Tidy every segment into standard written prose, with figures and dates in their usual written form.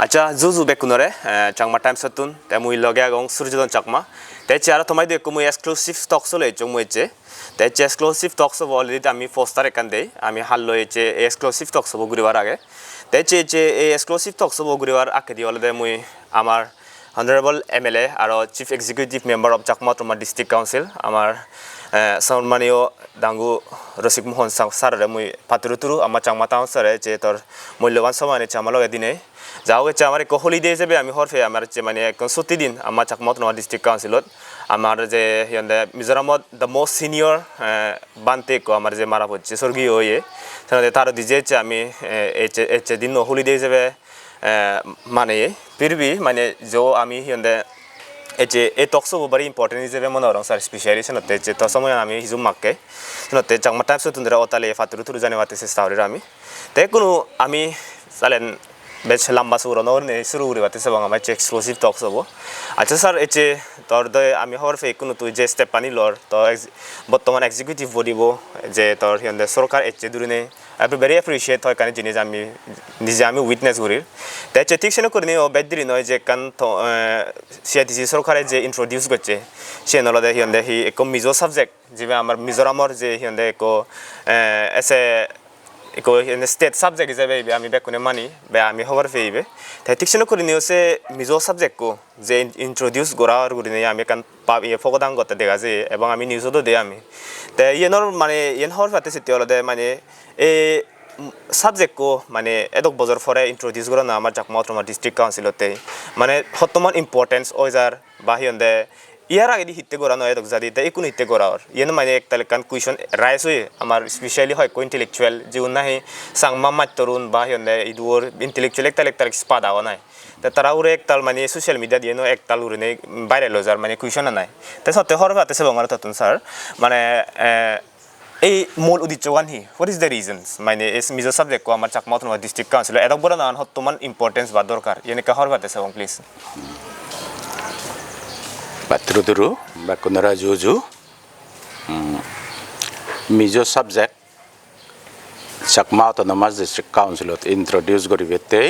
Acha zuzu bekunore changma time satun te mui loge agong surjodon chakma te chara tomai de kumui exclusive talks ole chongmoi che te exclusive talks of already ami foster ekande ami hallo che exclusive talks of guriwar age te exclusive talks of guriwar akedi ole de mui amar Hon'ble MLA aro Chief Executive Member of Chakma District Council amar Saunmanio Dangu Rasik Mohan sar mui paturuturu ama changma town sare che tor mulyawan samane chamalo edine যাও গেছে আমার এক holiday হিসেবে আমি হরফে আমার যে মানে এখন 70 দিন আমার চাকমা ডিস্ট্রিক্ট কাউন্সিলত আমার যে হিয়ন্দে মিজোরামত দ্য মোস্ট সিনিয়র বানতে কো আমার যে মারা হচ্ছে স্বর্গীয় হয়ে সেখানে তার দিজেছে আমি এচে দিন হলিডে হিসেবে মানে ফিরবি মানে যে আমি হিয়ন্দে এচে এই টকসো very important হিসেবে মনে হরং স্যার স্পেশালি সেনতে যে তো সময় আমি হিজুম মাকে সেনতে চাকমা টাইম সতুন্দরা ওতালে ফাতুরু তুরু জানি ওয়াতে চেষ্টা করি আমি তে কোনো আমি সালেন বেশ লম্বা সুরনো নে শুরু করে বাতে সব আমার এক্সক্লুসিভ টকস হবো আচ্ছা স্যার এচে তোর দয় আমি হওয়ার ফে কোনো তুই যে স্টেপ পানি লর তো বর্তমান এক্সিকিউটিভ বডিব যে তোর হিন্দে সরকার এচে দূরে আপনি ভেরি অ্যাপ্রিসিয়েট হয় কারণ জিনিস আমি নিজে আমি উইটনেস করি তাই এচে ঠিক সেন করে নিয়ে বেদরি নয় যে কান সিআইটিসি সরকারে যে ইন্ট্রোডিউস করছে সে নলদে হিন্দে হি এক মিজো সাবজেক্ট যে আমার মিজোরামর যে হিন্দে এক এসে iko state subject hisabe ami bekune mani be ami hobar feibe tai tikshino kuri niose mizo subject ko je introduce gorar guri ne ami kan pa ye fogodang gote dega je ebong ami news do de ami te yenor mane yen hor fate sitiolo de mane e subject ko mane edok bozor fore introduce gora na amar Chakma district council ote mane hottoman importance oizar ba hionde ইয়ার আগে হিতে করা নয় দক জাদি তাই কোন হিতে করা আর yen মানে এক তালেকান কুয়েশন রাইস হয়ে আমার স্পেশালি হয় কো ইন্টেলেকচুয়াল যে উনাহে সাংমা মাতরুন বা হন্দে ইদুর ইন্টেলেকচুয়াল এক তালেক তালেক স্পাদা নাই তে তারা ওরে এক তাল মানে সোশ্যাল মিডিয়া দিয়ে এক তাল উরনে ভাইরাল হজার মানে কুয়েশন নাই তে সত্যি হরবাতে সেবঙ্গার ততন স্যার মানে এই মূল উদ্দেশ্য গানহি হোয়াট ইজ দ্য রিজনস মানে এস মিজো সাবজেক্ট কো আমার চাকমা ডিস্ট্রিক্ট কাউন্সিল এত বড় না হত্তমান ইম্পর্টেন্স বা দরকার ইয়েনে কা হরবাতে সেবং please Patruturu bakunara juju mijo subject Chakma Autonomous District Council introduce goribete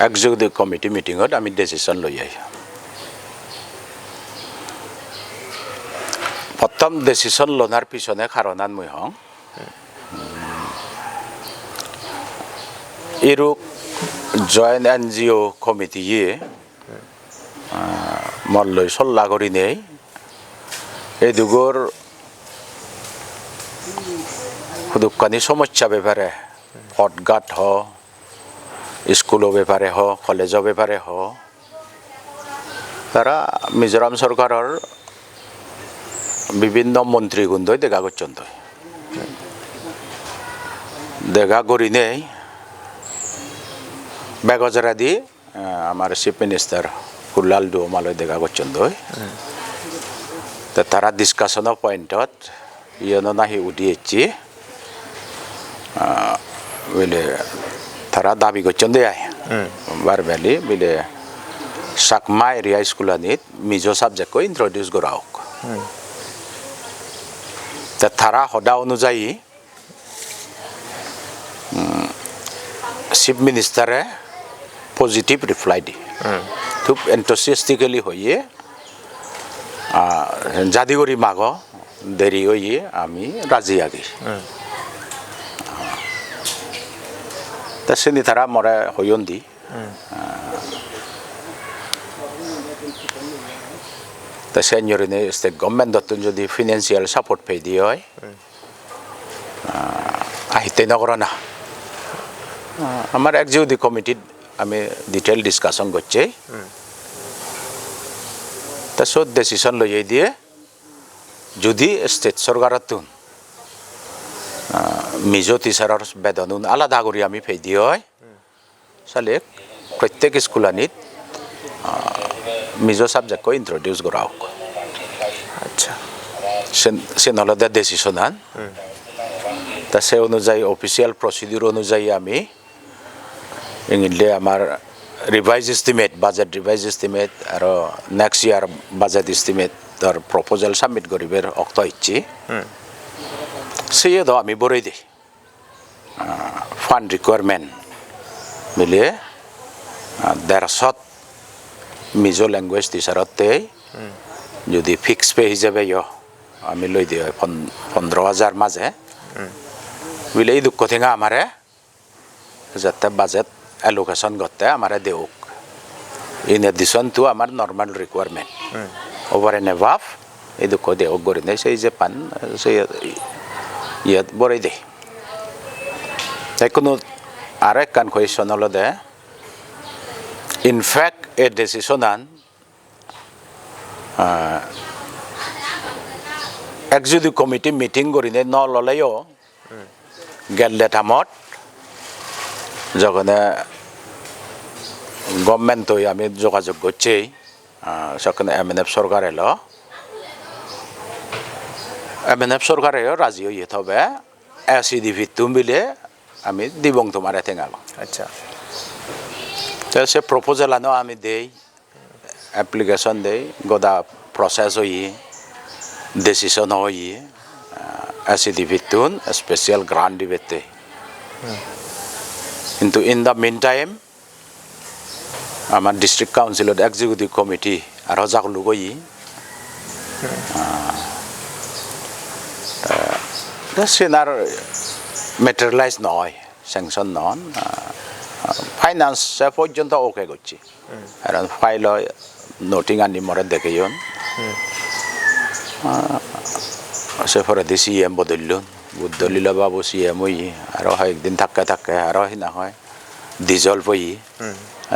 executive committee meeting ot ami decision loyai prothom decision lonar pisone karonan moi hong iruk joint NGO committee ye মল্লই সল্লা করি নেই এই দুগোর দুকানি সমস্যা ব্যাপারে হটগাট হ school ব্যাপারে হ college ব্যাপারে হ তারা মিজোরাম সরকারের বিভিন্ন মন্ত্রীগুন্দ দেখা করছেন দেখা করি নেই বেগজরা দি আমার চিফ মিনিস্টার কুলাল দু মালয় দেখা করছেন তো তারা ডিসকাশন পয়েন্টত ইয়নো নাহি উঠিয়েছি বলে তারা দাবি করছেন দেয় বারবেলি বলে চাকমা এরিয়া স্কুলানিত মিজো সাবজেক্টকে ইন্ট্রোডিউস করা হোক তা তারা সদা অনুযায়ী চিফ মিনিস্টারে পজিটিভ রিপ্লাই দি খুব এন্থুসিয়াস্টিক্যালি হয়ে জাদিগরি মাগ দেরি হয়ে আমি রাজি আগি তা সেনি তারা মরে হইন্দি তা সেনিয়রিনে স্টেট গভর্নমেন্ট যদি ফিনান্সিয়াল সাপোর্ট পাই দিয়ে হয় আহিতে নকরা না আমার এক্সিকিউটিভ কমিটিত আমি ডিটেইল ডিসকাশন করছি তা সব ডিসিশন লইয়ে দিয়ে যদি স্টেট সরকারতুন মিজো টিচারের বেতন আলাদা করে আমি ফেই দিয়ে হয় তাহলে প্রত্যেক স্কুলানিত মিজো সাবজেক্টকে ইন্ট্রোডিউস করা হোক আচ্ছা সে নলদে ডিসিশন আন তা সে অনুযায়ী অফিসিয়াল প্রসিডিউর অনুযায়ী আমি ইংলিশে আমার revise estimate budget revise estimate আর নেক্সট ইয়ার বাজেট এস্টিমেট তার প্রপোজাল সাবমিট করিবার অক্ত ইচ্ছি সেই তো আমি বড়ই দিই ফান্ড রিকোয়ারমেন্ট মিলিয়ে 150 মিজো ল্যাঙ্গুয়েজ টিচারতে যদি ফিক্স পে হিসাবে আমি লৈ দিও 15,000 মাঝে বুঝলে এই দুঃখ থেকে আমারে যাতে বাজেট অ্যালোকেশন করতে আমারে দেওক ইন এডিশন টু আমার normal requirement over and above এই দুঃখ দেওক করে নেই সেই যে পান সেই ইয়াত বড়াই দে তাই কোনো আর এক কান কোয়েশন হলো দে in fact a decision on executive committee meeting করিনে ন ললেও গেলে টাইমত যখন গভর্নমেন্ট আমি যোগাযোগ করছি সেখানে MNF সরকার এলো MNF সরকারে রাজি হয়ে তবে SCDV তুম বিলে আমি দিবং তোমার থেঙাবো আচ্ছা সে প্রপোজাল আনো আমি দেই অ্যাপ্লিকেশন দেই গোদা প্রসেস হই ডিসিশন হই SCDV তুন স্পেশাল গ্রান্ট দিবেতে কিন্তু ইন দ্য মিন টাইম আমার ডিস্ট্রিক্ট কাউন্সিলত এক্সিকিউটিভ কমিটি আর যাকলু গই সেনার মেটেরিয়ালাইজ নয় স্যাংশন নন ফাইন্যান্স পর্যন্ত ওকে করছি আর ফাইল নোটিং আনি মরে দেখেন সে পরে দি CEM বদললুন বুদ্ধলীলা বাবু CEM হই আর একদিন থাকে আর না হয় ডিজলভ হই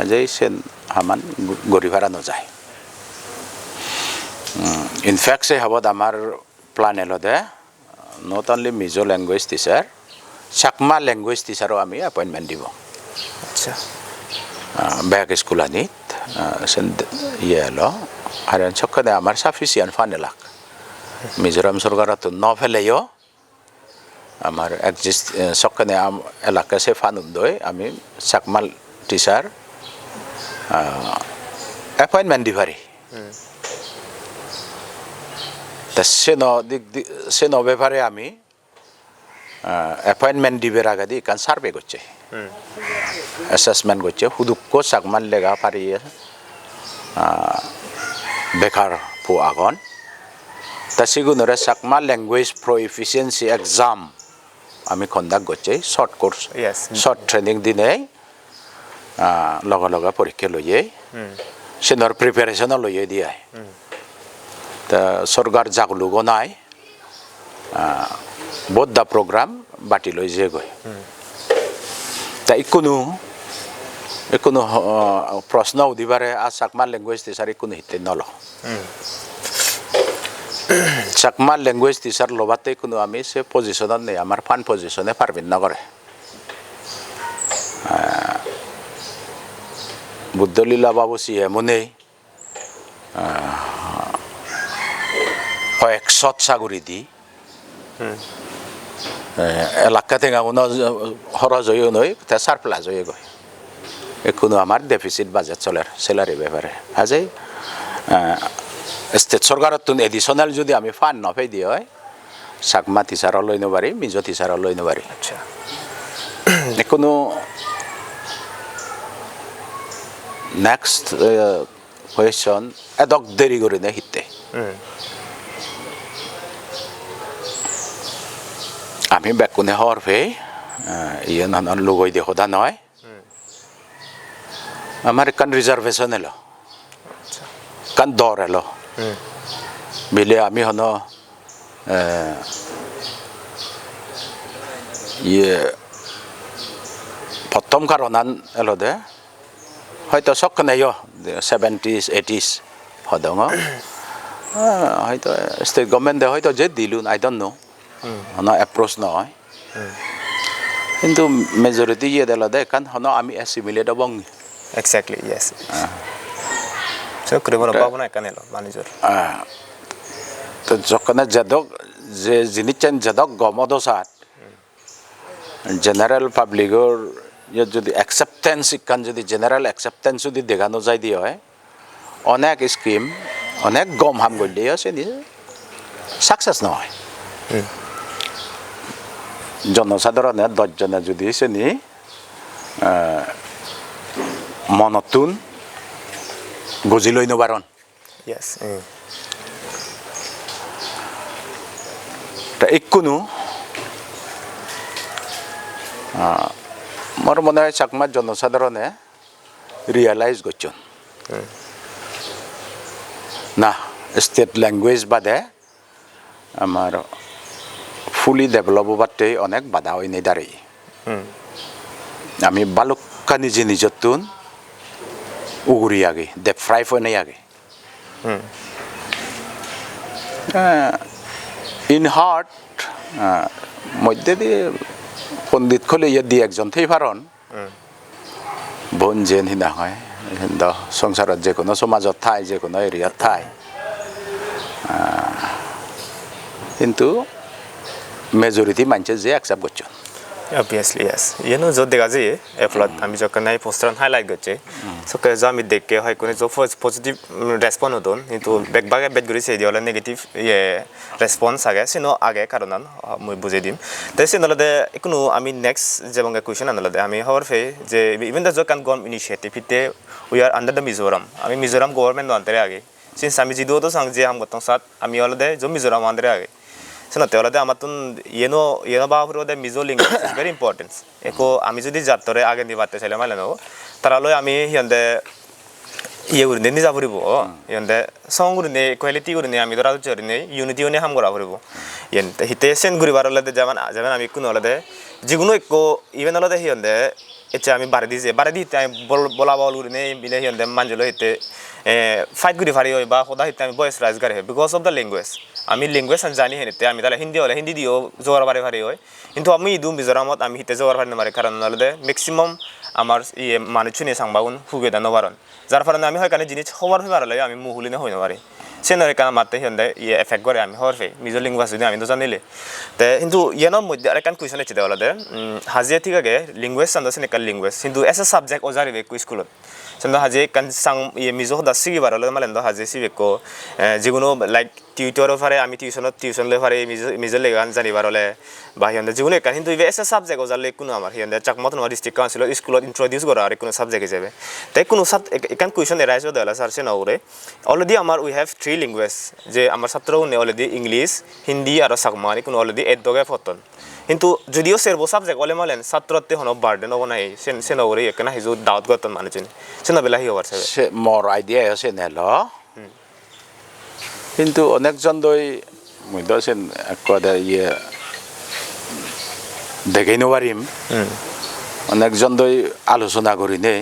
আজই সেন হামান গড়ি ভাড়া নযায় ইনফ্যাক্ট সে হবত আমার প্ল্যান এলো দে not only Mizo language teacher Chakma language টিচারও আমি এপয়েন্টমেন্ট দিব আচ্ছা ব্যাক স্কুল আনিত সেন ইয়ে এলো আর সক্ষে আমার সাফিসিয়েন্ট ফান্ড এলাক মিজোরাম সরকার তো ন ফেলেও আমার একজিস্ট সক্ষে এলাকা সে ফান্ড দই আমি চাকমা টিচার এপয়েন্টমেন্ট দিবারি সে ন ব্যাপারে আমি অ্যাপয়েন্টমেন্ট দিবের আগে দিয়ে কান সার্ভে করছে অ্যাসেসমেন্ট করছে হুদুক্ক চাকমান লেগা পারি বেকার পো আগন তা সেগুলোরে চাকমা ল্যাঙ্গুয়েজ প্রফিসিয়েন্সি এক্সাম আমি কন্ডাক্ট করছি শর্ট কোর্স শর্ট ট্রেনিং দিনে লগে পরীক্ষা লইয়ে সেনর প্রিপারেশনও লইয়ে দিয়ে তা সরকার জাগলুগ নাই বোধ দা প্রোগ্রাম বাটি লই যে গই তা কোনো প্রশ্ন উদিবারে আর চাকমা ল্যাঙ্গুয়েজ টিচার কোনো হিতে নল চাকমা ল্যাঙ্গুয়েজ টিচার লবাতে কোনো আমি সে পজিশনত নেই আমার ফান পজিশনে পারবেন নগরে বুদ্ধলীলা বাবু CEM নেই কয়েক শত সাগরি দি এলাকা থেকে কোনো খরচ হয়েও নয় তা সারপ্লাস হয়ে গয় কোনো আমার ডেফিসিট বাজেট চলে স্যালারি ব্যাপারে আজই স্টেট সরকারের তো এডিশনাল যদি আমি ফান্ড নফাই দিয়ে হয় চাকমা টিচারও লৈ নবারি মিজো টিচারও লৈ নবারি আচ্ছা কোনো নেক্সট কোয়েশন এদক দেরি করে নে হিতে আমি বেকুনে হওয়ার ফে ইয়ে নানান লগই দেখো দা নয় আমার কান রিজার্ভেশন এলো কান দর এলো বিলে আমি হন ইয়ে প্রথম কারণ এলো দে হয়তো শখ নাই 70s 80s হদং হয়তো স্টেট গভর্নমেন্ট হয়তো যে দিলুন আই ডোন্ট নো হন অ্যাপ্রোচ নয় কিন্তু মেজরিটি ইয়ে দিল দে কারণ হন আমি অ্যাসিমিলেট হবং এক্স্যাক্টলি ইয়েস সো করিবর পাবনা কানেলো বানিজর তো যখন যাদক যে জিনিসেন যাদক গমদসাত জেনারেল পাবলিকর যদি অ্যাকসেপ্টেন্স ইকান যদি জেনারেল অ্যাকসেপ্টেন্স যদি দেখানো যায় দিয়ে হয় অনেক স্কিম অনেক গম হাম করলে সে সাকসেস নয় জনসাধারণের 10 জনে যদি সে মনতুন গজি লৈ নবাৰণ Yes. তা একোনো মোৰ মনে হয় চাকমাৰ জনসাধাৰণে ৰিয়েলাইজ করছেন না স্টেট ল্যাঙ্গুয়েজ বাদে আমার ফুলি ডেভেলপ হবাতে অনেক বাধা হয়ে দাঁড়াই আমি বালুকানি জিনিসতুন উগুরি আগে ডেপ্রাইভ হয়ে আগে ইন হার্ট মধ্যে দিয়ে পণ্ডিত খলে ইয়ে দিয়ে একজন থেই পারন বোন যেন হিনা হয় সংসারত যে কোনো সমাজত ঠাই যে কোনো এরিয়াত ঠাই কিন্তু মেজরিটি মানুষে যে অ্যাকসেপ্ট করছেন Obviously, yes. You know, जो देखा जाए, एफलात आमी जो करना है पोस्टर हाईलाइट करते, so कि जो आमी देख के है कोने जो फर्स्ट पॉजिटिव रेस्पॉन्स होता है, तो बैक गुरी से दिया वाला नेगेटिव ये रेस्पॉन्स आ गया, सिनो आ गया कारण मुझे बुझे दिम, तो ऐसे नलदे इकनो आमी नेक्स्ट जब अंगे क्वेश्चन नलदे आमी हर फे जे इवन द जो कान गवर्नमेंट इनिशिएटिव इतने we are under the Mizoram, आमी मिजोरम गवर्नमेंट अंतरे आगे, सिंस आमी जिदो तो सांगे हम गतों साथ आमी वाले जो मिजोरम अंतरे आगे So, not all the Amatun, Yeno the Mizo language is very important. Echo Amizudi Zatore again the Vata Salamalano, Taralo Ami and the Yurniz Avribo, and the song quality in the Amidra journey, unity on Hamgravribo. Yen the Hitasen Gurivarola the Javan Amikunola de Jiguno, even all the here and there, Echami Baradis, Baradi time, Bolabol name, Bile and the Manjoloite, fight Gurivario, Bahoda time boys rise because of the language. आमी language संजानी है नित्य आमी ताला हिंदी दियो जोर बारे भारी होय इंतु आमी इदुम बिजरामत आमी हिते जोर बारे नमारे कारण नलदे मैक्सिमम आमार ये मानुचुने सांबाउन हुगे दानो बारन जार फरन आमी होय काने जिनिस खबर होय बारले आमी मुहुलिने होय नमारे सेनरे काना माते हिंदे ये इफेक्ट करे आमी हरफे मिजो लैंग्वेज जुदि आमी तो जानिले ते हिंदु येनो मध्ये अरे कान क्वेश्चन एचिदे वालादे हाजिया थिगागे लैंग्वेज संदसने कल लैंग्वेज हिंदु एस सब्जेक्ट ओजारि वे को स्कूल संदो हाजे कान सांग ये मिजो दासिगि बारले मालेंदो हाजे सिबेको जिगुनो लाइक টিউটৰ ফাৰে আমি টিউশন লৈ ফাৰে মিজৰ লেগান জানিবাৰলে বাহিৰতে যিকোনো কান কিন্তু এস সাবজেক্ট ওজালে কোনো আমাৰ হিয়ন্দে চাকমত ন ডিস্ট্ৰিক্ট কাউন্সিলৰ স্কুলত ইন্ট্ৰোডিউস কৰা আৰু কোনো সাবজেক্ট হিচাপে তে কোনো একান কোৱেশ্চন এৰাইজ দলা সাৰছে নৰে অলৰেডি আমাৰ উই হেভ 3 ল্যাঙ্গুৱেজ যে আমাৰ ছাত্ৰগুনে অলৰেডি ইংলিশ হিন্দী আৰু চাকমানি কোনো অলৰেডি এডগে ফতন কিন্তু যদিও সেরবো সাবজেক্ট ওলে মালেন ছাত্রতে হন বার্ডেন হ'ব নাই সেন ওরে একনা হিজু ডাউট গতন মানুচিন সেন বেলা হি হবার সে মোর আইডিয়া আছে নেল কিন্তু অনেকজন দই মই দছেন একদা ইয়ে দেখাইনো পারিম অনেকজন দই আলোচনা করি নেই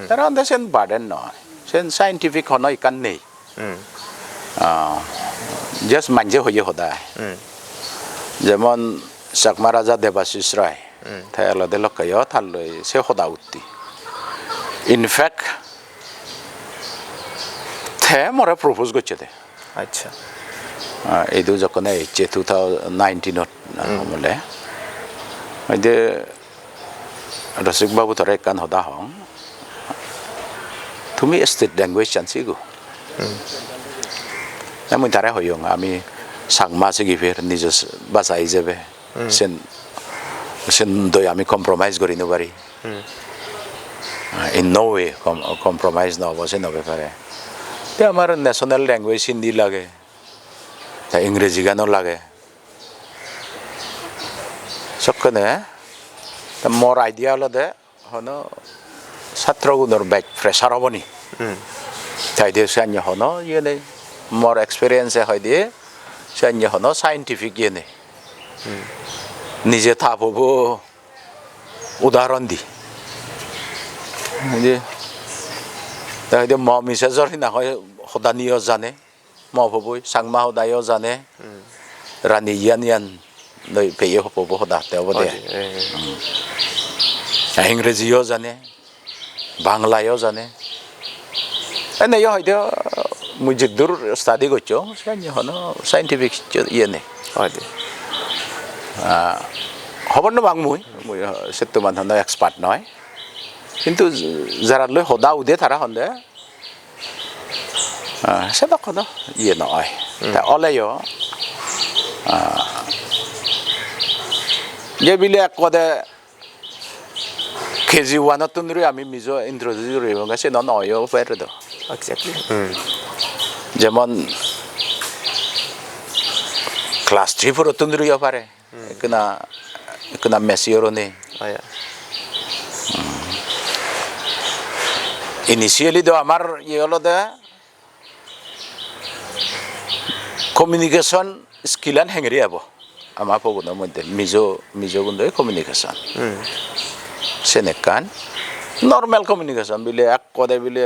তারা দেন বার্ডেন নয় সেন সাইন্টিফিক হন ইকান নেই জাস্ট মানজে হয়ে হদায় যেমন চাকমা রাজা দেবাশিস রায় তাই আলাদা লকায় থালই সে হদা উত্তি ইনফ্যাক্ট থে মরে প্রপোজ করছে দে আচ্ছা এইটো যখন এইচে 2019 আমলে ওইদে রসিক বাবু ধরে কান হদা হং তুমি স্টেট ল্যাঙ্গুয়েজ চান্সি গো আমি তারে হইং আমি সাংমা সিগি ফের নিজ বাসাই যাবে সেন সেন দই আমি কম্প্রোমাইজ করি নবারি ইন নো ওয়ে কম্প্রোমাইজ নহব সে নবে পারে তে আমার ন্যাশনাল ল্যাঙ্গুয়েজ হিন্দি লাগে তা ইংরেজি গানও লাগে সকনে তা মোর আইডিয়া হলো দে হন ছাত্রগুণর ব্যাক প্রেসার হবনি তাই দিয়ে সান্য হন ইয়ে নেই মোর এক্সপিরিয়েন্সে হয় দিয়ে সান্য হন সাইন্টিফিক ইয়ে নেই নিজে থাপ হব উদাহরণ দি তাই ম মিছেজৰ হিনা হয় সদানীয় জানে ম হবই চাংমা সদায়ও জানে ৰাণী ইয়ান ইয়ান লৈ পেয়ে হব সদাতে হ'ব দে ইংৰেজীও জানে বাংলায়ও জানে এনেও হয়তো মই যিদূৰ ষ্টাডি কৰিছোঁ হন সাইন্টিফিক ইয়ে নে হয় দে খবৰ নাপাং মই সেটো মানুহ এক্সপাৰ্ট নহয় কিন্তু যারা লই হদা উদে তারা হন্দে সেটা কোনো ইয়ে নয় তা অলেও যে বিলে কদে KG 1 tunri ami mizo introduce rebonga se non oyo perdo Exactly. যেমন ক্লাস 3 পর tunri yo pare ekna mesioro ne Oh yeah. initially do amar yelo de communication skill an hengri abo ama pogono modde mizo gundo communication senekan normal communication bile ek kode bile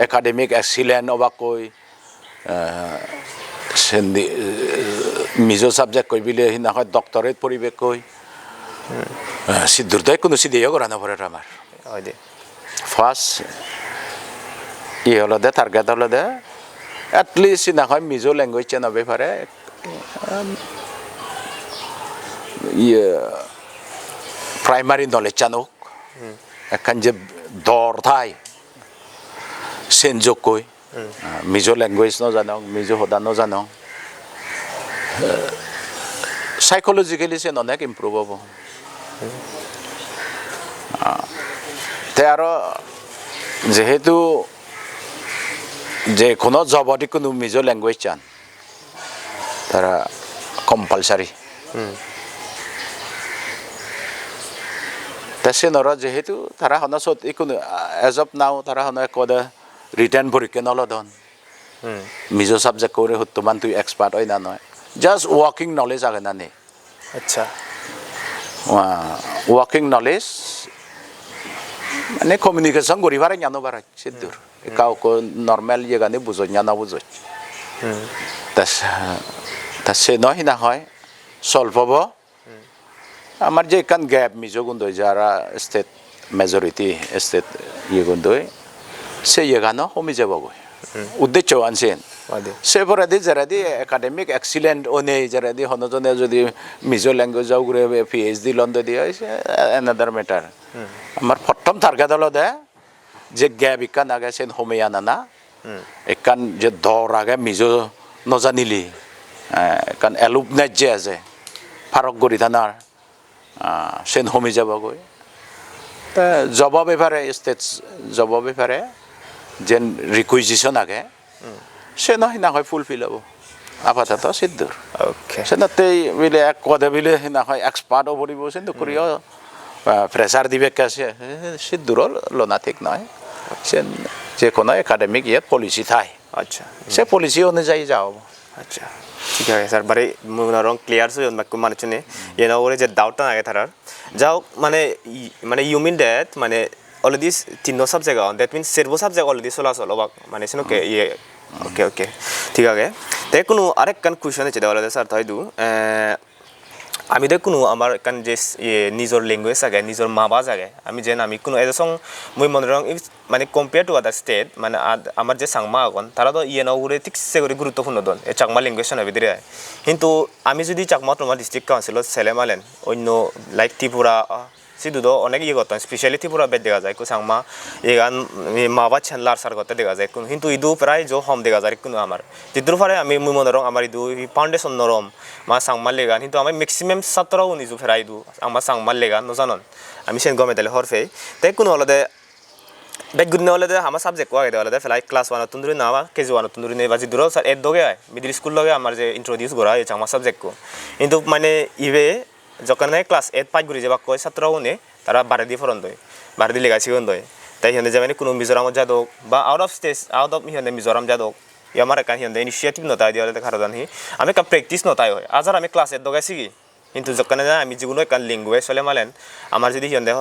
academic excellent obakoi sendi mizo subject koi bile hina হয় doctorate poribe koi sidurdai kuno sideyo gorana pore amar Oh de. first holo de target holo de at least hina হয় mizo language chena be pare primary knowledge chanok ekan je dor thai senjok koi mizo language no janong mizo hoda no janong psychologically se onek improve hobo te aro jehetu je kono jobodi kono mizo language chan tara compulsory tase nora jehetu tara hona sot ikono as of now tara hona koda written porike nolodon mizo subject kore hottoman tu expert oina noy just working knowledge agena ne Acha. working knowledge মানে communication gori bare nyano bara sidur kau ko normal ye gane buzo nyana buzo tas se no hina hoy solve hobo amar je kan gap mizo gundo jara state majority state ye gundo se ye gano homi jabo go uddechcho ansen se poradi jaradi academic excellent one jaradi hono jone jodi mizo language jau gure PhD londo di another matter amar prothom target holo de je gap ikan age sen homiana na ekan je dor age mizo no janili kan alumni je ase farok gori thanar sen homi jabo go ta job bepare state job bepare jen requisition age se no hina hoy fulfill hobo apatat siddur Okay. senate bile ek kode bile hina hoy expert oboribo sen to koriyo pressure dibe kase siddur lona thik noy sen je kono academic ye policy thai Acha. se policy অনুযায়ী যাও আচ্ছা ঠিক আছে sir বারে মনোরং clear so বাক্য মানে চনে এনা ওরে যে ডাউটটা আগে থারার যাও মানে মানে ইউ মিন দ্যাট মানে অলরেডি তিননো সাবজেক্ট অন দ্যাট মিন্স সেরবো সাবজেক্ট অলরেডি সোলা সোলো বাক মানে সিনোকে ইয়ে ওকে ওকে ঠিক আছে তে কোনো আরেক কান কোশ্চেন আছে দেওয়ালে স্যার তাইদু আমি দেখুন আমার কান যে নিজর ল্যাঙ্গুয়েজ আগে নিজর মাবা জাগে আমি যেন আমি কোনো এসং মই মনে রং মানে কম্পেয়ার টু আদার স্টেট মানে আমার যে সাংমা আগন তারা তো ইয়ে নগুরে ঠিকসে করে গুরুত্বপূর্ণ দন এই চাকমা ল্যাঙ্গুয়েজ না ভিতরে কিন্তু আমি যদি চাকমা তোমার ডিস্ট্রিক্ট কাউন্সিলত সেলেমালেন অন্য লাইক ত্রিপুরা সিধুদো অনেক ইয়ে করতাম স্পেশালি ত্রিপুরা বেদ দেখা যায় সাংমা এগান মাবা ছেনলার সার করতে দেখা যায় কিন্তু ইদু প্রায় যে হম দেখা যায় কোনো আমার জিদ্রু ফারে আমি মই মনে রং আমার ইদু ফাউন্ডেশন নরম মা সাংমা লেগান কিন্তু আমি ম্যাক্সিমাম ছাত্রও নিজু ফেরাই দু আমার সাংমা লেগান নজানন আমি সেন গমে দিলে হরফে তাই কোনো হলদে বেগুন হলদে আমার সাবজেক্ট আগে হলদে ফেলাই ক্লাস 1 তুন্দুরি না কেজি 1 তুন্দুরি নেই বাজি দূর স্যার এর দগে মিডল স্কুল লগে আমার যে ইন্ট্রোডিউস করা এই আমার সাবজেক্ট কো কিন্তু মানে ইবে যখন ক্লাস 8 5 গুরি যাবা কয় ছাত্রও নে তারা বারে দি ফরন দই বারে দি লেগাছিগন দই তাই হিন্দে যেমন কোনো মিজোরাম যাদক বা out of state out of হিন্দে মিজোরাম যাদক আমার একা হিন্দে ইনিশিয়েটিভ নতাই দিয়ে দেখার জানি আমি কা প্র্যাকটিস নতাই হয় আজার আমি ক্লাসের দগাইছি কি কিন্তু যখন আমি যিকোনো একটা ল্যাঙ্গুয়েজ চলে মালেন আমার যদি হিন্দে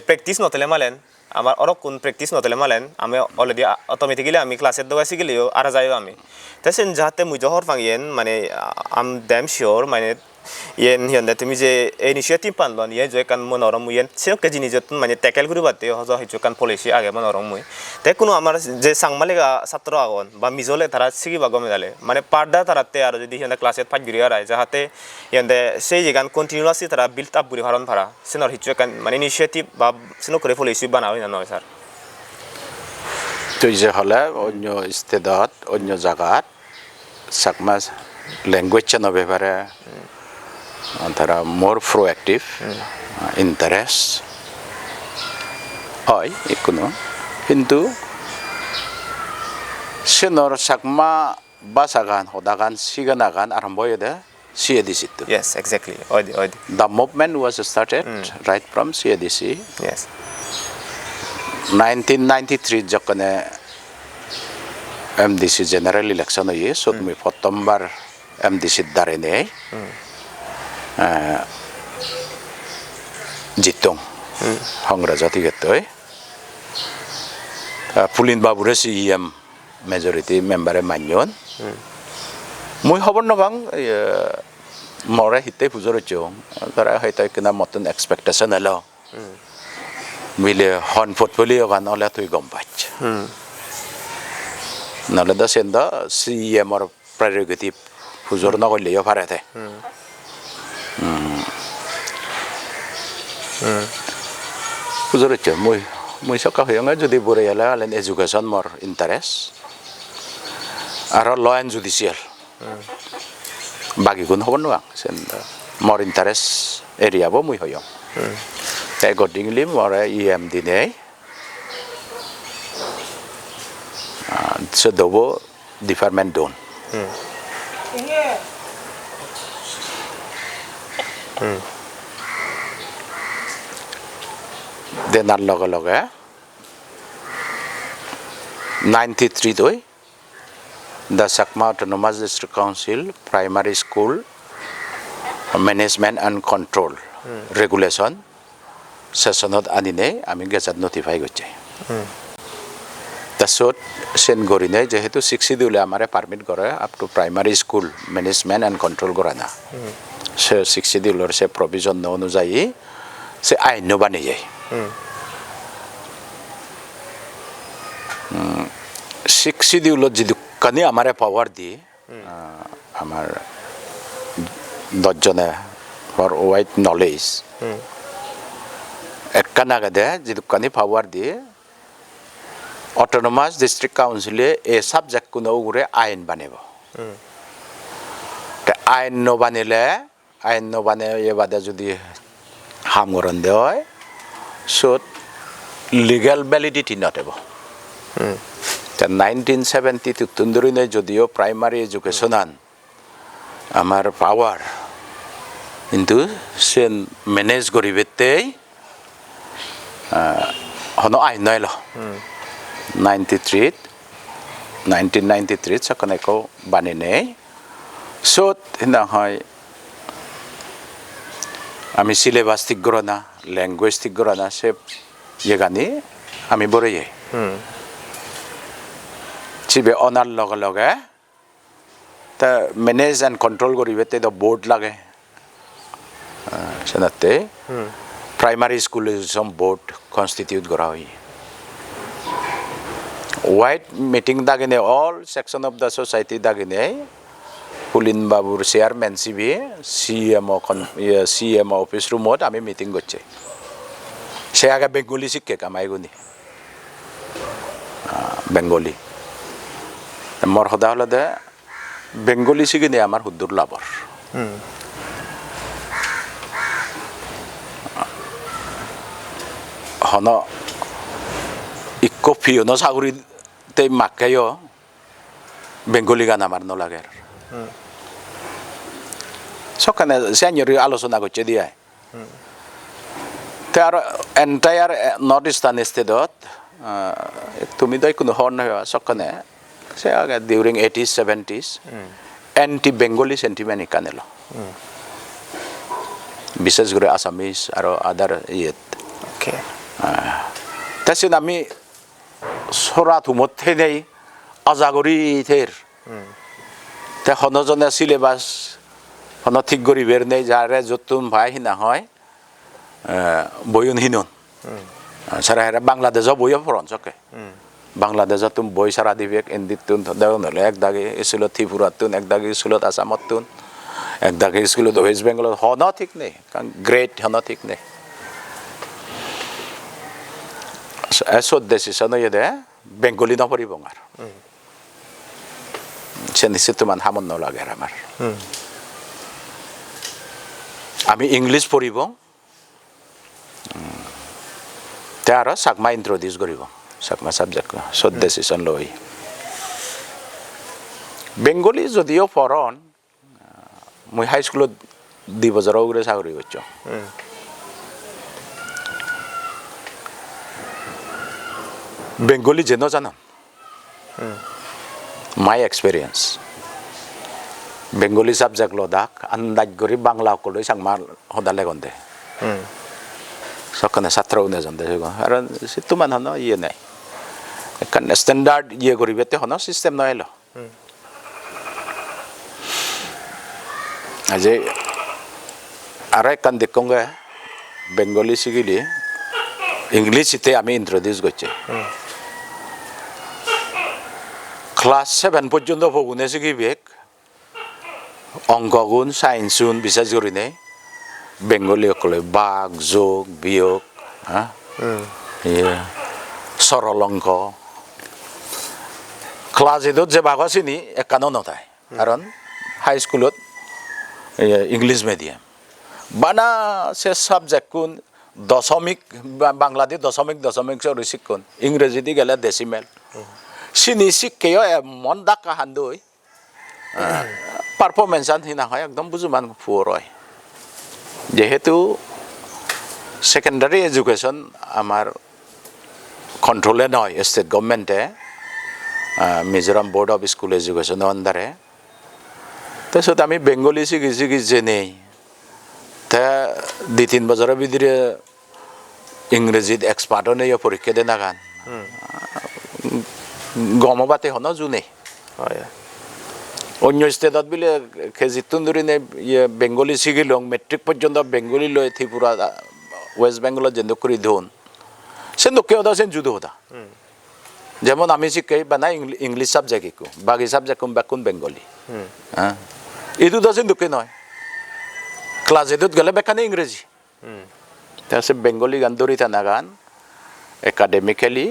প্র্যাকটিস নতলে মালেন আমার অরক কোন প্র্যাকটিস নতলে মালেন আমি অলরেডি অটোমেটিক্যালি আমি ক্লাসের দগাইছি গেলেও আর যাইও আমি তাই সেন যাতে মুই জহর ফাঙিয়েন মানে আম ড্যাম শিওর মানে yen hianda tumi je initiative panlon ye je kan monorom yen seo ke jini jotun mane tackle guri batte hojo hichu kan policy age monorom mui te kuno amar je sangmalega satro agon ba mijole tara sigi ba gome dale mane parda tarate aro jodi hianda class et 5 guri arai jahate yende sei je kan continuously tara build up guri haron phara senor hichu kan mane initiative ba seno kore policy banao na noy sir তো যে হলে অন্য স্টেটত অন্য জায়গাত Chakma language chain ব্যাপারে তারা মোর proactive interest হয় একুনো কিন্তু senor Chakma basagan hodagan siganagan aramboyede CEDC. Yes, exactly. Oidi. The movement was started right from CEDC. Yes. 1993 যখনে MDC general election হয়ে সত মুই প্রথমবার MDC দাঁড়ে নেই জিতং হংরা জাতি গেতই পুলিন বাবুরে CEM majority member manyon মুই খবর নবাং মরে হিতে পুজোর চং তারা হয়তো কিনা মতন এক্সপেকটেশন এলো মিলে হন পোর্টফোলিও গান হলে তুই গম পাচ্ছ নহলে দা সেন দা CEM or prerogative পুজোর নগলেও পারে থে পুজোর চং মুই সকা হইঙ্গা যদি বরে এলা আলেন এডুকেশন মর ইন্টারেস্ট আর ল এন্ড জুডিশিয়াল বাকি গুণ হব না সেন মর ইন্টারেস্ট এরিয়াবো মুই হইং accordingly মরে EM দিনে সেদবো ডিপার্টমেন্ট ডন দেনার লগে লগে 93 দই the Chakma Autonomous District Council Primary School Management and Control Regulation sessionot anine ami gazette notify goche tasot sen gorine jehetu 60 dule amare permit gore up to primary school management and control gorana se 60 dulor se provision no অনুযায়ী se ain no baniye 60 dulor jidu কানি আমারে পাওয়ার দি আমার 10 জনে for wide knowledge এককানাগাদে যে কানি পাওয়ার দি autonomous district কাউন্সিলে এ subject কোন উরে আইন বানাবো তে আইন ন বানে এ বাদে যদি হামগরন দেয় সো লিগ্যাল ভ্যালিডিটি নটেব 1972 তুন্দুরিনে যদিও প্রাইমারি এডুকেশন আন আমার পাওয়ার কিন্তু সেন ম্যানেজ করিবেতে হন আইন নয়ল 1993 সকনেকো বানিনে সত না হয় আমি সিলেবাস ঠিক করনা ল্যাঙ্গুয়েজ ঠিক করনা সে ইয়েগানি আমি বড়য়ে চিবে অনার লগে লগে তা ম্যানেজ এন্ড কন্ট্রোল করিবেতে তো বোর্ড লাগে সেনাতে primary school education board constitute করা হয় ওয়াইড মিটিং দাগিনে all section of the society দাগিনে পুলিন বাবুর চেয়ারম্যান সিবি CEM অফিস রুমত আমি মিটিং করছে সে আগে বেঙ্গলি শিক্ষক আমাইগুনি বেঙ্গলি মর সদা হলে দে বেঙ্গলি শিখিনি আমার হুদ্দুর লাভর হন ইকো ফিও ন সাগরিতে মাকাইও বেঙ্গলি গান আমার নলাগে সকানে সেনিয়রি আলোচনা করছে দিয়ে তে আর এন্টায়ার নর্থ ইস্টার্ন স্টেটত তুমি তো কোনো হন সকানে সে আগে during 80s 70s anti Bengali sentiment ইকানেল বিশেষ করে আসামিস আর আদার ইয়েত তাছাড়া আমি সরা থুমতে নেই আজাগরি থের তে হনজনে সিলেবাস হন ঠিক করি বের নেই যারে যতুন ভাই হিনা হয় বইন হিনুন সারা হেরা বাংলাদেশ বইও পড়ন চকে বাংলাদেশ তুমি বই সারা দিবে এন্দিতুন দেও নলে এক দাগে স্কুলত ত্রিপুরাতুন এক দাগে স্কুলত আসামতুন এক দাগে স্কুলত ওয়েস্ট বেঙ্গলত হন ঠিক নেই কারণ গ্রেট হন ঠিক নেই এসো ডিসিশন ইয়ে বেঙ্গলি নপরিব আর সে নিশ্চিত মান হামন নলাগে আমার আমি ইংলিশ পড়িব তে আৰু চাকমা ইন্ট্ৰডিউচ কৰিব চাকমা সাবজেক্ট সব ডিসিশন লৈ বেঙ্গলি যদিও পঢ়ন মই হাই স্কুলত 2 বছৰৰ উগৰে চাকৰি কৰিছো বেঙ্গলি যেন জানো my experience বেঙ্গলি সাবজেক্ট লদাক আন্দাজ কৰি বাংলা কলৈ চাকমা হদালে গন্দে সকনে ছাত্ৰ উনে জন্দে আৰু সিটো মান ন ইয়ে নাই কাৰণ ষ্টেণ্ডাৰ্ড ইয়ে কৰিবতে হন সিস্টেম নাই ল আজি আৰু কান দেখংগে বেঙ্গলি শিকিলি ইংলিশতে আমি ইন্ট্রোডিউস করছি ক্লাস 7 পর্যন্ত পগুনে শিকিবেক অঙ্কগুণ সায়েন্সুন বিশেষ করে নেই বেঙ্গলি সকলে বাঘ যোগ বিয়োগ সরল অঙ্ক ক্লাস 8 যে বাঘ আছিনি একানো নথায় কারণ হাই স্কুলত ইংলিশ মিডিয়াম বানা সে সাবজেক্ট কোন দশমিক বাংলাদেশ দশমিক সরি শিক্ষণ ইংরেজিতে গেলে ডেসিমেল সিনি শিক্ষেও মন ডাকা হান্দই পারফরমেন্স হিনা হয় একদম বুঝুমান ফুয়ার হয় যেহেতু সেকেন্ডারি এডুকেশন আমার কন্ট্রোলে নয় স্টেট গভর্নমেন্টে মিজোরাম বোর্ড অফ স্কুল এডুকেশনের আন্ডারে তাৰপিছত আমি বেঙ্গলি শিকি নেই তা 2-3 বছৰৰ ভিতরে ইংরেজিত এক্সপার্ট নেই পরীক্ষা দে না গান গমবাতে হন জুনে অন্য স্টেটত বিলে খেজিতুন ধরে বেঙ্গলি শিকিলং মেট্রিক পর্যন্ত বেঙ্গলি লয় ত্রিপুরা ওয়েস্ট বেঙ্গলত যেন করে ধন সে নকে হতা সে জুদো হতা যেমন আমি শিখাই বানা ইংলিশ সাবজেক্ট একো বাকি সাবজেক্ট কোন বেঙ্গলি হ্যাঁ এইটো দাসেন দুকে নয় ক্লাস 8 গেলে বেকানে ইংরেজি তাৰপিছত বেঙ্গলি গান ধৰি থানা গান একাডেমিক্যালি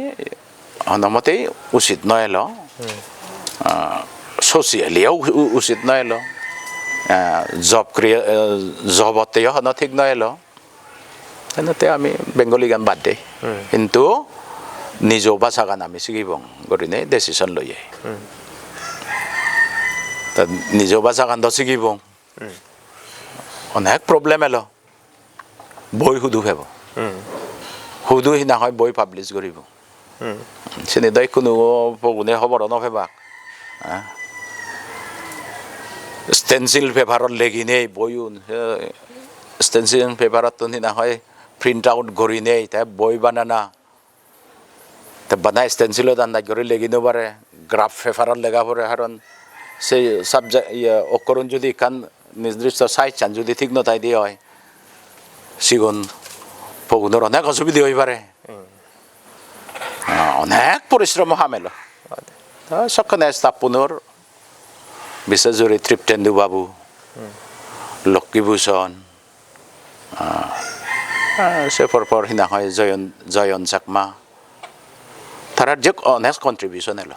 অনমতেই উচিত নয় ল সোশিয়ালিও উচিত নয় ল জবতেও হন ঠিক নয় ল এনেতে আমি বেঙ্গলি গান বাদ দে কিন্তু নিজ ভাষা গান আমি শিকিব গতিকে ডিসিশন লৈ আহি তা নিজ ভাষা গান শিকিব অনেক প্রবলেম এলো বই সুধু ফেব সুধু সিনা হয় বই পাবলিশ কৰিব চিনি দই কোনো পগুনে খবৰ নফেবাক স্টেনসিল পেপারত লেগি নেই বইও স্টেনসিল পেপারত সিনা হয় প্রিন্ট আউট কৰি নেই তা বই বানানা তা বানাই স্টেনসিলত আন্দাজ কৰি লেগি নবাৰে গ্রাফ পেপারত লেগা পৰে কাৰণ সেই সাবজেক্ট অকরণ যদি কান নির্দিষ্ট সাইজ চান যদি ঠিক নথাই দিয়ে হয় সিগুন পগুনের অনেক অসুবিধা হয়ে পারে অনেক পরিশ্রম হামেল সক্ষণে স্টাফ পুনর বিশেষ করে তৃপ্তেন্দু বাবু লক্ষ্মীভূষণ সে পর হিনা হয় জয়ন চাকমা তারা যে অনেক কন্ট্রিবিউশন এলো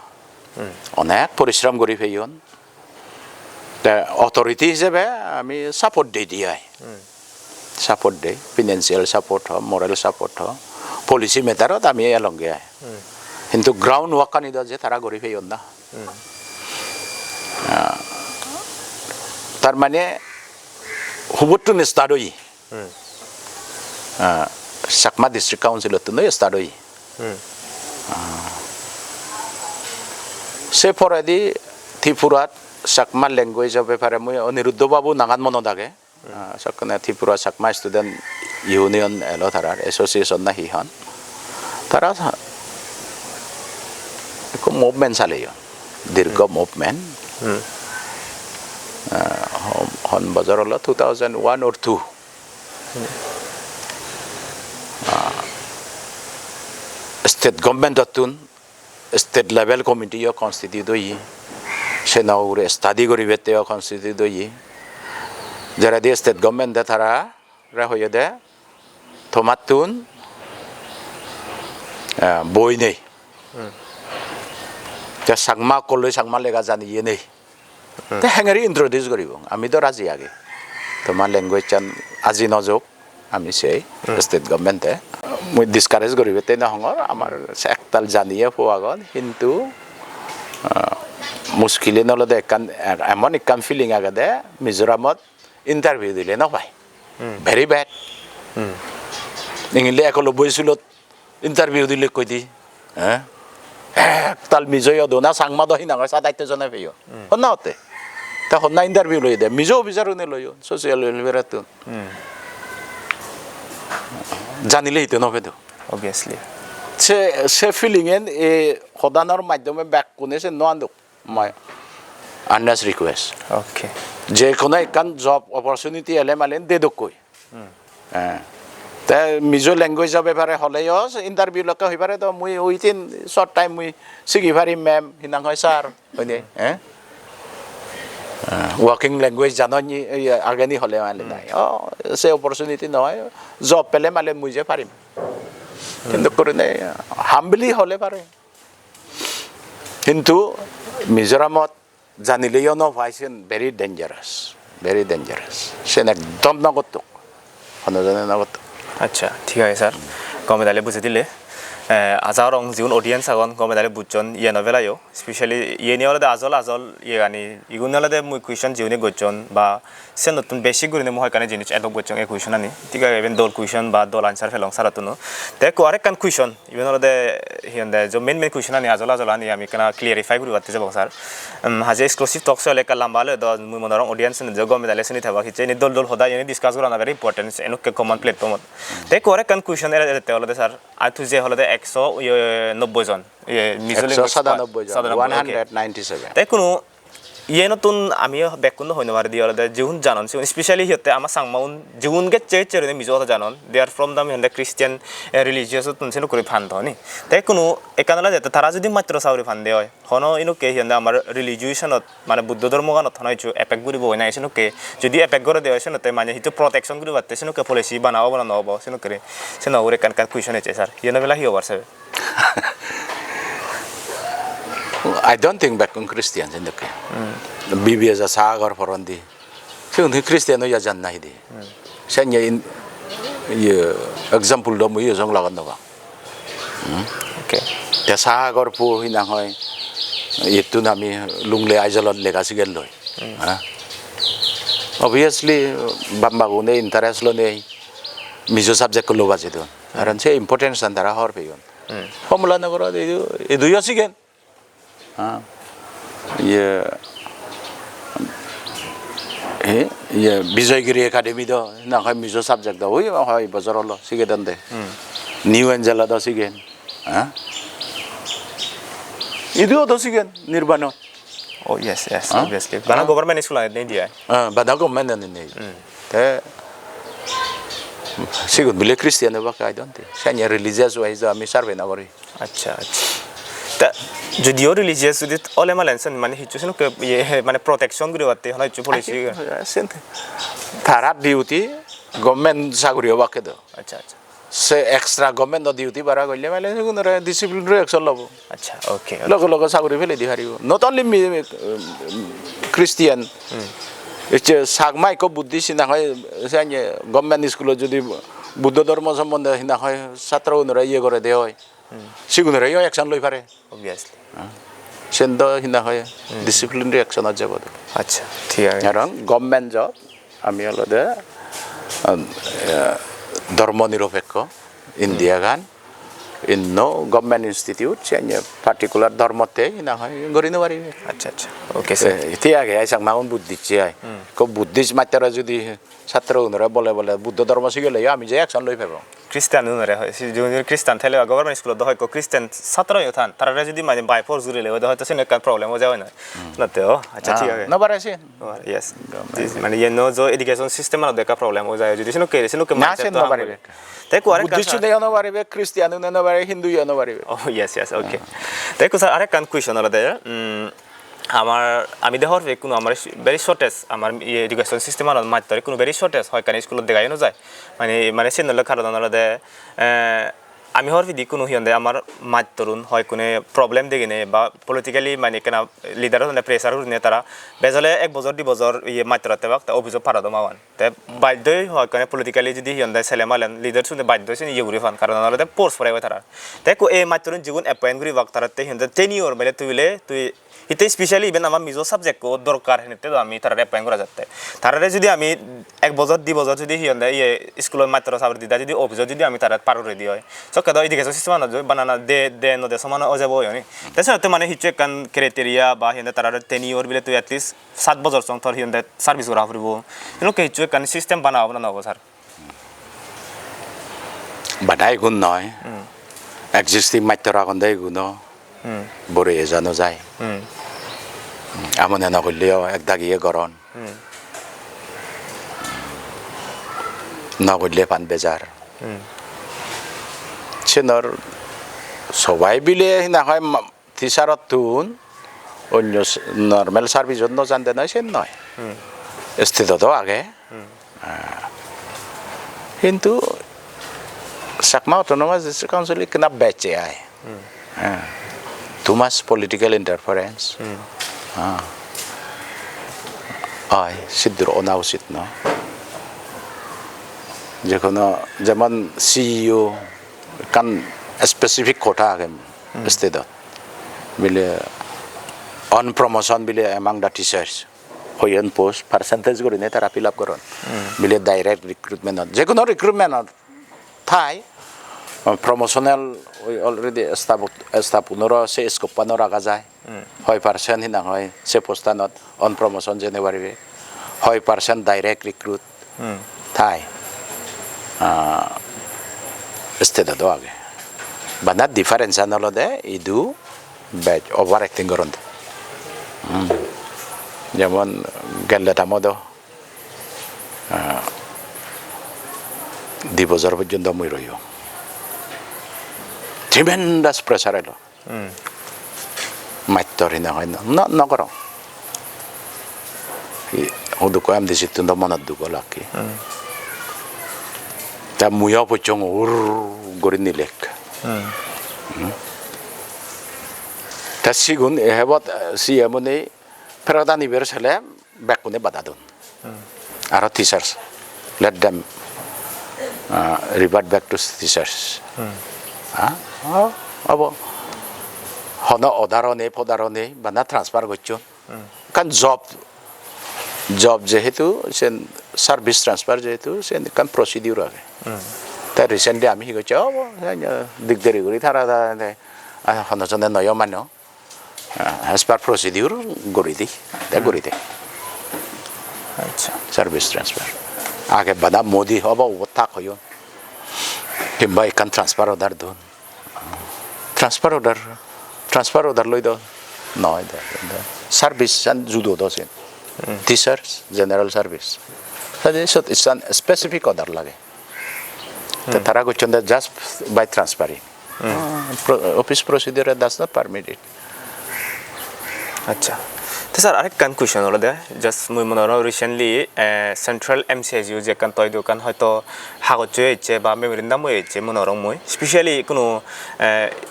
অনেক পরিশ্রম করি ফেইন অথরিটি হিসেবে আমি সাপোর্ট দিয়ে সাপোর্ট দিই ফিনান্সিয়াল সাপোর্ট হ মরাল সাপোর্ট হ পলিসি মেটারত আমি এলংগে কিন্তু গ্রাউন্ড ওয়ার্ক কানি যে তারা গড়ি ফেইন না তার মানে হুবুটু স্টার্ট হই চাকমা ডিস্ট্রিক্ট কাউন্সিলত স্টার্ট হই সে পরেদি ত্রিপুরাত চাকমা ল্যাঙ্গুয়েজ ব্যাপারে মই অনিরুদ্ধ বাবু নাগান মনে থাকে সকনে ত্রিপুরা চাকমা স্টুডেন্ট ইউনিয়ন এলো তারার এসোসিয়েশন না হিহন তারা মুভমেন্ট চালে দীর্ঘ মুভমেন্ট হনবজাৰ হল 2001 or 2 স্টেট গভর্নমেন্টতুন স্টেট লেভেল কমিটিও কনস্টিটিউট হই সেনাউরে স্টাডি করিবেতেও কনস্টিটিউট হই যারা দিয়ে স্টেট গভর্নমেন্টে তারা হয়ে দে থমাতুন বই নেই চাকমা কলৈ চাকমা লেগা জানিয়ে নেই তে হেঙেৰি ইন্ট্রোডিউস কৰিব আমি তো রাজি আগে তোমার ল্যাঙ্গুয়েজ চান আজি নজক আমি সেই স্টেট গভর্নমেন্টে মই ডিসকারেজ করিবে তেনে হঙর আমার একতাল জানিয়ে পোৱা গল কিন্তু মুশকিলে নলদে একান এমন একান ফিলিং আগাদে মিজোরামত ইন্টারভিউ দিলে নপায় ভেরি ব্যাড ইংলে 91 চনত ইন্টারভিউ দিলে কই দি হ্যাঁ একতাল মিজয় দোনা সাংমা দহি নাঙৰ সাদাইতে জনে পেয় হনাতে তা হনা ইন্টারভিউ লই দে মিজো বিচারুনে লইও সোশ্যাল ওয়েলফেয়ারত জানিলে হিতে নবেদ obviously সে ফিলিং এন এ সদানৰ মাধ্যমে ব্যাক কোনেছে নআন্দক মাই আননেস রিকোয়েস্ট okay যে কোনো একান জব অপরচুনিটি এলে মালেন দে দকই হ্যাঁ তা মিজো ল্যাঙ্গুয়েজ ব্যাপারে হলেও ইন্টারভিউ লকে হই পারে তো মুই উইথিন শর্ট টাইম মুই সিগি পারি ম্যাম হিনাং হয় স্যার হইনে হ্যাঁ ওয়ার্কিং ল্যাঙ্গুয়েজ জানি আগানি হলে মালে নাই সে অপরচুনিটি নয় জব পেলে মালে মুই যে পারিম কিন্তু করে হাম্বলি হলে পারে কিন্তু মিজোরামত জানিলেও নভাইছেন ভেরি ডেঞ্জারাস সেন একদম নগত হনজানে নগত আচ্ছা ঠিক আছে স্যার গমে দালে বুঝে দিলে আজার রং জিউন অডিয়েন্স আগন গমে দালে বুঝজন ইয়ে নভেলায়ও স্পেশালি ইয়ে নিয়ে হলে আজল ইয়ে গানি ইগুন হলে মুই কুয়েশন জিউনে গজন বা সে নতুন বেশি গুরিনে মহাই কানে জিনিস এত গজন এই কুয়েশন আনি ঠিক আছে ইভেন দল কুয়েশন বা দল আনসার ফেলং সারাতুনো তে কোয়ারেক কান কুয়েশন ইভেন হলে হিন্দে যে মেন কুয়েশন আনি আজল আনি আমি কেনা ক্লিয়ারিফাই করি বাতে যাব স্যার হাজে এক্সক্লুসিভ টক শো লেকা লাম্বালে দ মুই মনৰ অডিয়েন্স নে গমে দালে শুনি থাবা কিছে নি দল হদা ইনি ডিসকাস করা না ভেরি ইম্পর্টেন্ট এনুকে কমন প্ল্যাটফর্ম তে কোয়ারেক কান কুয়েশন এর তে হলে স্যার আইতু যে হলে 190 জন মিজোলি 197 তাই কোনো ইয়ে নতুন আমি বেকুন হইন মারি দিয়ে হলে জিউন জানন স্পেশালি হিতে আমার সাংমাউন জিউন গে চেরে মিজো হতে জানন দে আর ফ্রম দাম হিন্দে খ্রিস্টান রিলিজিয়াস তুনসেন করে ফান্ড হনি তাই কোনো একানলা যেতে তারা যদি মাত্র সাউরি ফান্দে হয় হন ইনুকে হিন্দে আমার রিলিজিয়েশনত মানে বুদ্ধ ধর্মগানত হনাইছো এপেক গুরি বই নাই সেনুকে যদি এপেক করে দেওয়া সেনতে মানে হিতো প্রটেকশন গুরি বাতে সেনুকে পলিসি বানাও বানাবো সেনুকে সেনা ওরে কান কান কুয়েশন আছে স্যার ইয়ে বেলা হি ওভার সাবে I don't think back on Christians in the case. Bibi as a sagar for on the Christian no yajan nahi. Send you example do we use on Laganova. Okay. The sagar po hinahoy itunami lungle isolon legacy gelloy. Obviously, Bambagune interest lone miso subject lovazito. I don't say importance and there are horpion. Homela Nagora, do you again? ये Vijaygiri academy दो ना कोई Mizo subject दो वही वहाँ बाजार वाला सीखे दंदे न्यू एंजेला दो सीखे इधर दो सीखे निर्बानो oh yes obviously बना गवर्नमेंट स्कूल नहीं दिया बना गवर्नमेंट नहीं ते सीखे बिले क्रिश्चियन है बाकी आई डोंट शायद रिलीजियस वाइज आमी सर्वे ना करी अच्छा তা যদিও রিলিজিয়াস যদি অলে মালেনসন মানে হিচুসন কে ইয়ে মানে প্রটেকশন গুলো বাতে হলাই চু পলিসি সেন্তে তারা ডিউটি গভর্নমেন্ট চাকরি বাকে দ আচ্ছা সে এক্সট্রা গভর্নমেন্ট ডিউটি বারা কইলে মানে কোনরে ডিসিপ্লিনারি অ্যাকশন লব আচ্ছা ওকে লগ চাকরি ফেলে দি হারিব নট অনলি ক্রিশ্চিয়ান এতে সাগমাই কো বুদ্ধিস্ট না হয় সাইনে গভর্নমেন্ট স্কুল যদি বুদ্ধ ধর্ম সম্বন্ধে না হয় ছাত্র উনরা ইয়ে করে দে হয় সিগুনরে ইও অ্যাকশন লই পারে obviously সেন্দ হিনা হয় ডিসিপ্লিনারি অ্যাকশন যাব আচ্ছা ঠিক আছে কারণ গভর্নমেন্ট জব আমি হলদে ধর্ম নিরপেক্ষ ইন্ডিয়া গান in no government institute change particular ধর্মতে হিনা হয় গরিনো পারি আচ্ছা ওকে স্যার ঠিক আছে আইসাং মাউন বুদ্ধিস্ট আই কো বুদ্ধিস্ট মাত্রা যদি ছাত্র উনরা বলে বুদ্ধ ধর্ম শিখলে আমি যে অ্যাকশন লই পাবো খ্রিস্টান উনরে হয় যদি খ্রিস্টান থাকলে গভর্নমেন্ট স্কুল হয় কো খ্রিস্টান ছাত্র হতান তারা যদি মানে বাই ফোর্স জুরিলে হয়তো সেনে কান প্রবলেম হয়ে যায় না নাতে আচ্ছা ঠিক আছে না পারে সে ইয়েস মানে ইয়ে নো যে এডুকেশন সিস্টেম না দেখা প্রবলেম হয়ে যায় যদি সেনো কে না সে না পারে তাই কো আরেক বুদ্ধিস্ট দেও না পারে খ্রিস্টান না পারে হিন্দু না পারে ইয়েস ওকে তাই কো স্যার আরেক কান কোয়েশ্চন হলো আমার আমি দেহর কোনো আমার ভেরি শর্টেজ আমার এডুকেশন সিস্টেম আর মাত্র কোনো ভেরি শর্টেজ হয় কারণ স্কুলত দেখাই না যায় মানে সেনলে কারণ হলো আমি হর ভিদি কোনো হিয়ন্দে আমার মাত তরুণ হয় কোনো প্রবলেম দেখি নে বা পলিটিক্যালি মানে কেনা লিডার হনে প্রেসার নে তারা বেজলে 1 বছর 2 বছর ইয়ে মাত্রাতে বাক তা অভিযোগ পারাদো মাওয়ান তে বাধ্যই হয় কোনো পলিটিক্যালি যদি হিয়ন্দে সেলেমালেন লিডার শুনে বাধ্য হইছে ইয়ে গুরি ফান কারণ ওরা পোর্স পড়াই তারা তে কো এই মাত্রুন জীবন অ্যাপয়েন্ট করি বাক তারাতে হিয়ন্দে 10 ইয়ার মানে তুই ইতে স্পেশালি ইভেন আমার মিজো সাবজেক্ট কো দরকার হেনেতে তো আমি তারা অ্যাপয়েন্ট করা যাতে তারারে যদি আমি 1 বছর 2 বছর যদি হিয়ন্দে ইয়ে স্কুলের মাত্র সাবর দিদা যদি অভিযোগ যদি আমি তারা পার করে দিই হয় সব কথা এদিকে সিস্টেম বানানা দে নো দে সমান অজাব হয় নি তাছাড়া তো মানে হিচে কান ক্রাইটেরিয়া বা হিয়ন্দে তারা 10 ইয়ার বিলে তুই এট লিস্ট 7 বছর সং থর হিয়ন্দে সার্ভিস করা হরিব এনো কে হিচে কান সিস্টেম বানাও না নব স্যার বানাই গুণ নয় এক্সিস্টিং মাত্রা কোন দেই গুণ বড় এজানো যায় আমনে না করলেও একদাগিয়ে গরন না করলে পান বেজার সেনর সবাই বিলে না হয় টিচারত তুন অন্য নর্মাল সার্ভিস অন্য জানতে নয় সে নয় স্থিততো আগে কিন্তু Chakma Autonomous District Council kena baca ay. Too much political interference. Ay, sidro onaw sit no. Jekono zaman CEO kan specific quota agem state. Bile on promotion bile among the teachers. Hoyen post percentage gori ne tara fill up koron. Bile direct recruitment. Jekono recruitment Thai promotional already estabunoro se skopanora gajai hoy percent hina hoy se postanot on promotion January hoy percent direct recruit Thai state do age banat difference analo de idu batch overacting goron যেমন গেলটা মতো 2 বছর পর্যন্ত মই রইও tremendous pressure এলো মাত্তরি না হয় না নকরো ওদুকো আমি দিছি তুন্দা মনত দুকো লাকি তা মুয়া পচং ওর গরি নিলেক তা সিগুন এহেবত CEM নে ফেরদানি বের ছেলে ব্যাকুনে বাধা দন আর teachers let them revert back to teachers abo hono odarone podarone bana transfer gocho kan job jehetu sen service transfer jehetu sen kan procedure age ta recently ami gocho digderi gori thara hono jone noyo mano as per procedure gori di acha service transfer age bana modi hobo otta koyo kimba ikan transfer order don transfer order loido no service and judo dosen teachers general service that is it's a specific order lage the tara go chonda just by transferring office procedure does not permit it acha তো sir আরেক কান question হলো they just মুই মনে হয় recently central MCSU যে কান তয় দোকান হয়তো হাগজ হয়েছে বা মেমোরেন্ডাম হয়েছে মনে হয় মুই স্পেশালি কোনো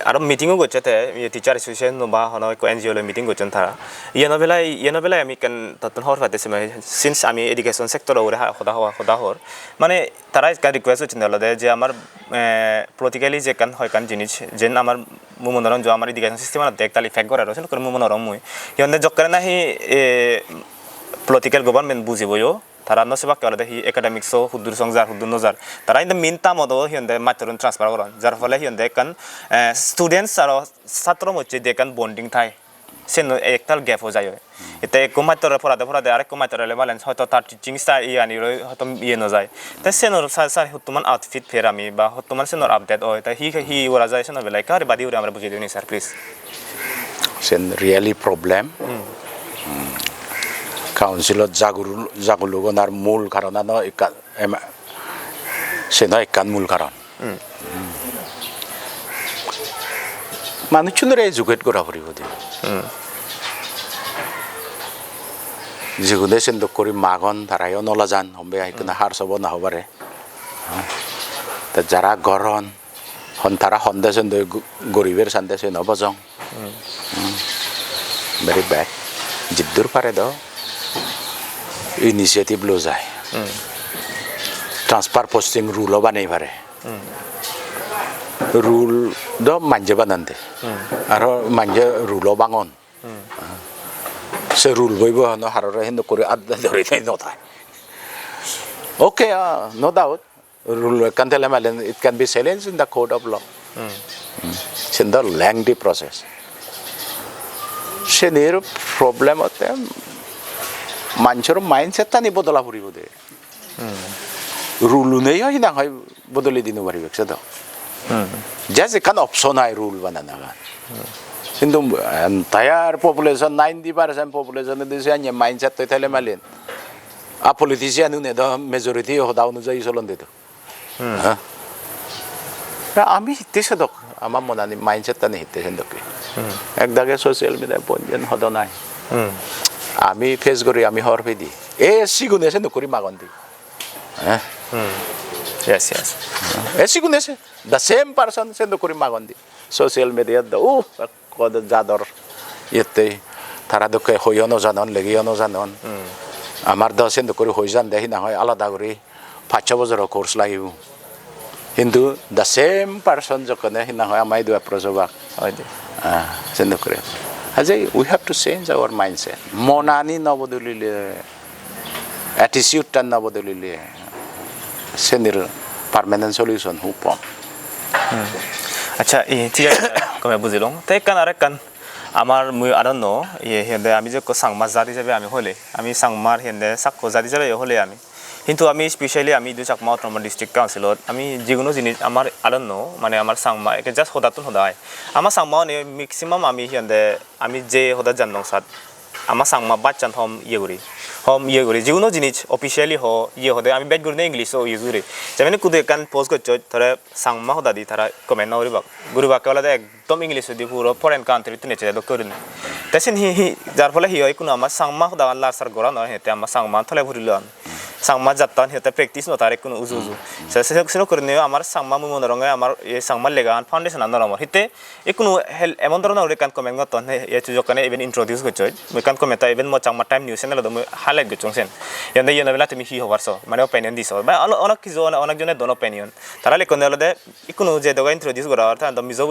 আর মিটিংও করছে তে টিচার অ্যাসোসিয়েশন বা হনো NGO লে মিটিং করছেন তারা ইয়েনবেলায় আমি কান ততন হর পাইতেছি মানে সিন্স আমি এডুকেশন সেক্টর ওরে খোদা হর মানে তারা একটা রিকোয়েস্ট হচ্ছেন হলো দে যে আমার পলিটিক্যালি যে কান হয় কান জিনিস যেন আমার মনে হয় যে আমার এডুকেশন সিস্টেম আর দেখতালি ফেক করে রয়েছে করে মনে হয় মুই ইয়নে জক্কারে না political government bujiboyo tara no seba kala de hi academics so hudur songjar hudur nojar tara in the meantime modo hiende matron transfer koron jar fole hiende kan students aro satro moche de kan bonding thai sen ektal gap ho jayo ete komator porade are komator le balance hoto tar teaching style yani hoto ye no jay ta senor sar hotuman outfit ferami ba hotuman senor update hoy ta hi ora jay senor belai kar badi ore amra bujhi dioni sir please sen really problem কাউন্সিলত জাগুলোগনার মূল কারণানো সেনা একান মূল কারণ মানুষজনের educate করা পড়িব যেগুলো সেন্দক করি মাগন তারাইও নলা যান হম্বে আইকনা হার সব না হবারে তা যারা গরন honthara hondeson do goriber sandese no bojong very bad jiddur pare do initiative lo jai transfer posting rule banai pare rule do manje banante aro manje rule bangon se rule boibo no harore hindo kore adda dori no thai okay no doubt rule can tell it can be challenged in the court of law it's in the lengthy process se nero problem hote manchor mindset ta ni bodola puribo de rule nei hina hai bodoli dinu paribe sedo just kan option hai rule banana কিন্তু entire population 90% population দেশে আনি mindset তো তাহলে মালেন আ politician নে দ majority হদা অনুযায়ী চলন দিত হ্যাঁ আমি হিতেছে দক আমার মনানি মাইন্ডসেট তা নে হিতেছে দক একদাগে সোশ্যাল মিডিয়া পঞ্জন হদ নাই আমি ফেস করি আমি হর ফেদি এ সিগুনেছে নকরি মাগন্দি হ্যাঁ yes yes A সিগুনেছে the same person se nokori magondi social media da kod jador yete tara doke hoyono janon legiyono janon amar da se nokori hoijan dehi na hoy alada gori 5 বছর course লাগিব কিন্তু the same person jokone hina hoy amai do approach ba hoide se nokori ajay we have to change our mindset monani nabodulile attitude tan nabodulile senir permanent solution hu pom আচ্ছা এই ঠিক আছে কমে বুঝিলাম তাই কান আরেক কান আমার মুই আদন্ন ইয়ে হেন্দে আমি যে সাংমা জাতি যাবে আমি হলে আমি সাংমার হেন্দে সাক্ষ্য জাতি যাবে হলে আমি কিন্তু আমি স্পেশালি আমি দু চাকমা অটোনমাস ডিস্ট্রিক্ট কাউন্সিলত আমি যেগুলো জিনিস আমার আদন্ন মানে আমার সাংমা একে জাস্ট হদাতুন হদায় আমার সাংমা নে ম্যাক্সিমাম আমি হেন্দে আমি যে হদা জানদং সাত আমার সাংমা বাচ্চান হম ইয়ে করি যেগুলো জিনিস অফিসিয়ালি হ ইয়ে হদে আমি বেট করি না ইংলিশও ইউজ করি যেমন কুদে কান পোস্ট করছো ধরে সাংমা হদা দি তারা কমেন্ট না করিবাক গুরুবাক বলে একদম ইংলিশ দি পুরো ফরেন কান্ট্রি তো নেচে করেন তাইছেন হি যার ফলে হি হয় কোনো আমার সাংমা হদা লাসার গড়া নয় হেতে আমার সাংমা থলে ভরিল সাংমা যাত্তান হেতে প্র্যাকটিস নতার কোনো উজু সেসব করে নিও আমার সাংমা মু মনে রঙে আমার এই সাংমা লেগান ফাউন্ডেশন আন নরম হিতে কোনো এমন ধরনের কান কমেন্ট গতন এ চুজকানে ইভেন ইন্ট্রোডিউস করছো মই কান কমেন্ট ইভেন মো চাংমা টাইম নিউজ চ্যানেল দম হাইলাইট করছছেন ইয়ান্দে ইয়ানা বেলা তুমি হি হবারছ মানে অপিনিয়ন দিছ বা অনেক কিছু অনেক জনের দন অপিনিয়ন তারা লেখন হলে কোনো যে দগা ইন্ট্রোডিউস করা অর্থাৎ দম মিজো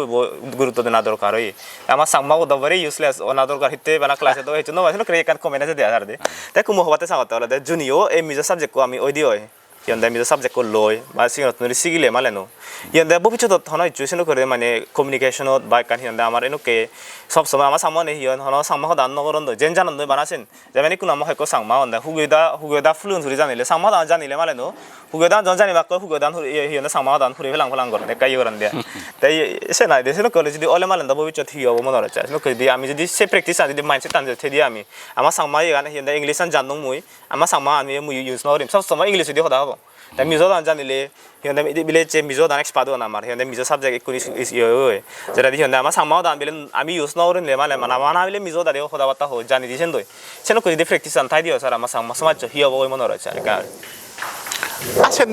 গুরুত্ব দেনা দরকার হয় আমার সাংমা ও দবরে ইউজলেস অনা দরকার হিতে বানা ক্লাসে তো হেচনো বাসনো ক্রে কান কমেন্ট আছে দেয়া দে তাই কুমো হবাতে সাগত হলে জুনিও এই মিজো সাবজেক্ট কো আমি ওই দিও ইয়ান্দে মিজো সাবজেক্ট কো লয় বা সিগনত নরি সিগিলে মালেনো ইয়ান্দে ভবিষ্যৎ হনা ইচুয়েশন করে মানে কমিউনিকেশনত বা কান ইয়ান্দে আমার এনুকে সব সময় আমার সামনে হিয়ন হনা সাংমা দান নগরন যেন জানান দই বানাছেন যেমন কোনো আমার হয়তো সাংমা হন্দা হুগেদা ফুলুন ধরি জানিলে সাংমা দান জানিলে মালেনো হুগেদা জন জানিবা কো হুগেদান হিয়ন সাংমা দান ফুরি ফেলাং ফেলাং করে কাই করেন দিয়া তাই সে নাই দেশে কলে যদি অলে মালেন দা ভবিষ্যৎ হিয় মনে হচ্ছে যদি আমি যদি সে প্র্যাকটিস যদি মাইন্ডসেট টান যে দিয়ে আমি আমার সাংমা ইয়ান হিয়ন ইংলিশ জানদং মুই আমার সাংমা আমি মুই ইউজ নরিম সব সময় ইংলিশ দি হদা হবো তাই মিজো দান জানিলে হিয়ন বিলে যে মিজো দান এক্সপার্ট না আমার হিয়ন মিজো সাবজেক্ট কোনি ইয়ে যেটা হিয়ন আমার সাংমা দান বিলে আমি ইউজ নরিম লে মানে মানা বিলে মিজো দারে হদা বাতা হয় জানি দিছেন দই সেন কই দি প্র্যাকটিস আন থাই দিও স্যার আমার সাংমা সমাজ হিয় বই মনে হচ্ছে আর কার আছেন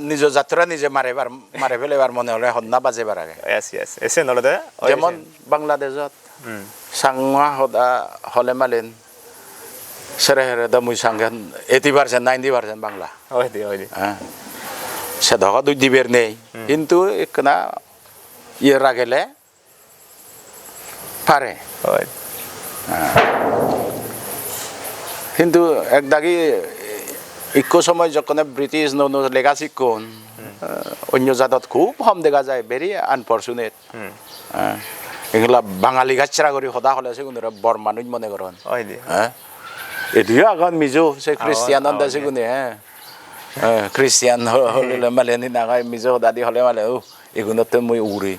নিজ যাত্রা নিজে মারে ফেলেবার মনে হলে হন্না বাজেবার আগে এসে নলে যেমন বাংলাদেশত সাংমা হদা হলে মালেন সেরে হেরে দা মুই সাংগান 80% 90% বাংলা হয় দি হ্যাঁ সে ধকা দুই দিবের নেই কিন্তু একনা ইয়ে রাগেলে পারে হয় কিন্তু একদাগি ইকো সময় যখন ব্রিটিশ নন লেগাসি কোন অন্য জাতত খুব কম দেখা যায় ভেরি আনফর্চুনেট এগুলা বাঙালি গাছরা করে সদা হলে সেগুলো বর মানুষ মনে করেন হ্যাঁ এদিও এখন মিজো সে খ্রিস্টিয়ান আছে কোনে হ্যাঁ খ্রিস্টিয়ান হলে মালে নাগাই মিজো দাদি হলে মালে এগুলোতে মই উড়ি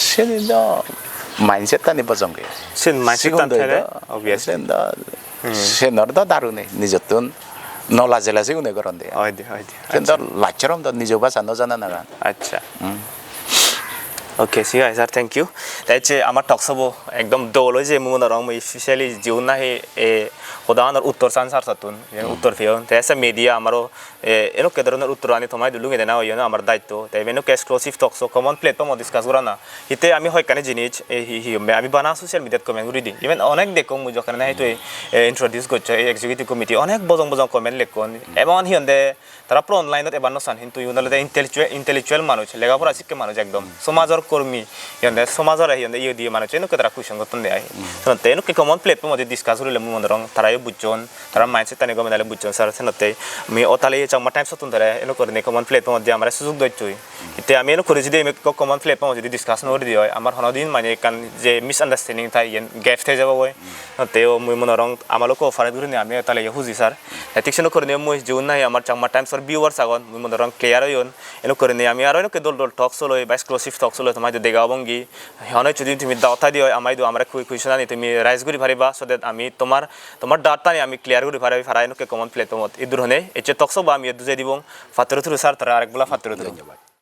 সে মাইন্ডসেট টানি পছন্দ সেন মাইন্ডসেট টান থাকে অবভিয়াসলি সে নরদা দারুনে নিজতন নলা জেলা সেগুনে করেন দে কিন্তু লাচরম তো নিজ ভাষা ন জানা না আচ্ছা ওকে ঠিক আছে স্যার থ্যাংক ইউ তাই হচ্ছে আমার টকসবো একদম দৌল যে মনে রং স্পেশালি জীবন না হে উদাহরণ উত্তর চান সার সাতুন উত্তর ফিও তাই আছে মিডিয়া আমারও এনকে ধরনের উত্তর আনি তোমায় দুলুঙে দেনা হয় আমার দায়িত্ব তাই এনকে এক্সক্লুসিভ টকসো কমন প্ল্যাটফর্ম ডিসকাস করা না হিতে আমি হয়কানে জিনিস আমি বানা সোশ্যাল মিডিয়াত কমেন্ট করি দিই ইভেন অনেক দেখো মুই যখন না হয়তো ইন্ট্রোডিউস করছে এই এক্সিকিউটিভ কমিটি অনেক বজং বজং কমেন্ট লেখন এবং হিয়ন্দে তারা পুরো অনলাইনত এবার নসান কিন্তু ইউনালে ইন্টেলেকচুয়াল মানুষ লেখাপড়া শিক্ষা মানুষ একদম সমাজের কর্মী হিয়ন্দে সমাজের হিয়ন্দে ইয়ে দিয়ে মানুষ এনুকে তারা কুশন করতেন দেয় সেনতে এনুকে কমন প্ল্যাটফর্ম মধ্যে ডিসকাস করিলে মুই মনে রং তারাই বুঝছেন তারা মাইন্ডসেট তানি গমে দালে বুঝছেন স্যার সেনতে আমি অতালে চাংমা টাইম সতুন ধরে এনু করে নে কমন প্ল্যাটফর্ম মধ্যে আমরা সুযোগ দইছই ইতে আমি এনু করে যদি আমি কমন প্ল্যাটফর্ম যদি ডিসকাস নকরি দিই হয় আমার হনদিন মানে কান যে মিসআন্ডারস্ট্যান্ডিং তাই গ্যাপ থেকে যাব হয় তেও মুই মনে রং আমালোক অফার করি আমি তালে হুজি স্যার ঠিক সেনু করে মুই জীবন নাই আমার চাংমা টাইমসর ভিউয়ার্স আগন মুই মনে রং ক্লিয়ার হইন এনু করে আমি আর এনুকে দল দল টক সলো বা এক্সক্লুসিভ টক সলো তোমায় দেগাও বঙ্গি হনে যদি তুমি দাওতা দিও আমাই দো আমরা কুইশন আনি তুমি রাইজ করি পারিবা সো দ্যাট আমি তোমার ডাটা নি আমি ক্লিয়ার করি পারি ফারা এনুকে কমন প্ল্যাটফর্ম ইদুর হনে এচে টক সো বা আমি দুজে দিবং ফাতর থুরু স্যার তারা আরেকগুলা ফাতর থুরু